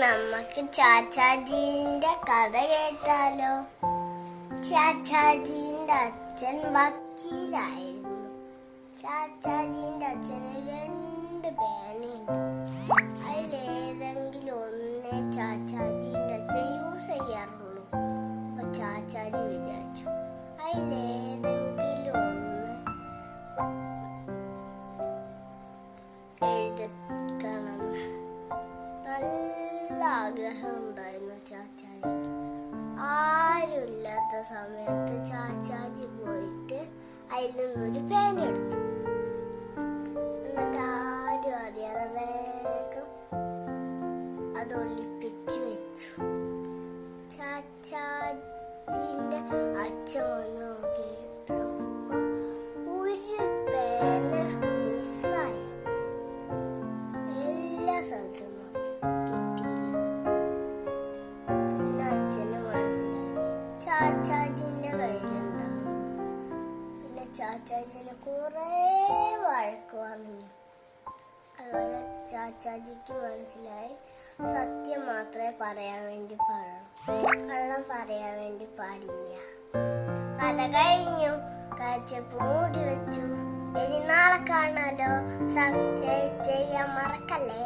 നമുക്ക് ചാച്ചാജീന്റെ കഥ കേട്ടാലോ. ചാച്ചാജീന്റെ അച്ഛൻ വക്കീലായിരുന്നു. ചാച്ചാജീന്റെ അച്ഛന് 2 പേനയുണ്ട്. അതിലേതെങ്കിലും ഒന്നേ ചാച്ചാജീന്റെ അച്ഛൻ യൂസ് ചെയ്യാറുള്ളൂ. അപ്പൊ ചാച്ചാജി വിചാരിച്ചു അതിലേതെങ്കിലും ഒന്ന് എഴുതണം. നല്ല ആഗ്രഹം ഉണ്ടായിരുന്നു ചാച്ചാജിക്ക്. ആരുമില്ലാത്ത സമയത്ത് ചാച്ചാജി പോയിട്ട് അതിൽ നിന്നൊരു പേന എടുത്തു. എന്നിട്ട് ആരും അറിയാതെ വേഗം അത് ഒളിപ്പിച്ചു വെച്ചു. ചാച്ചാജിന്റെ അച്ഛൻ വന്ന് നോക്കിയിട്ട് ഒരു പേന മിസ്സായി. എല്ലാ സ്ഥലത്തും നോക്കി, കിട്ടിയില്ല. പിന്നെ അച്ഛന് മനസ്സിലായി ചാച്ചാജിന്റെ കയ്യിലുണ്ടാവും. പിന്നെ ചാച്ചാജിനെ കുറെ വഴക്ക് പറഞ്ഞു. അതുപോലെ ചാച്ചാജിക്ക് മനസ്സിലായി സത്യം മാത്രമേ പറയാൻ വേണ്ടി പാടുള്ളൂ, കള്ളം പറയാൻ വേണ്ടി പാടില്ല. കഥ കഴിഞ്ഞു. കാഴ്ചപ്പ് മൂടി വെച്ചു. ഇനി നാളെ കാണാലോ. സബ്സ്ക്രൈബ് ചെയ്യാൻ മറക്കല്ലേ.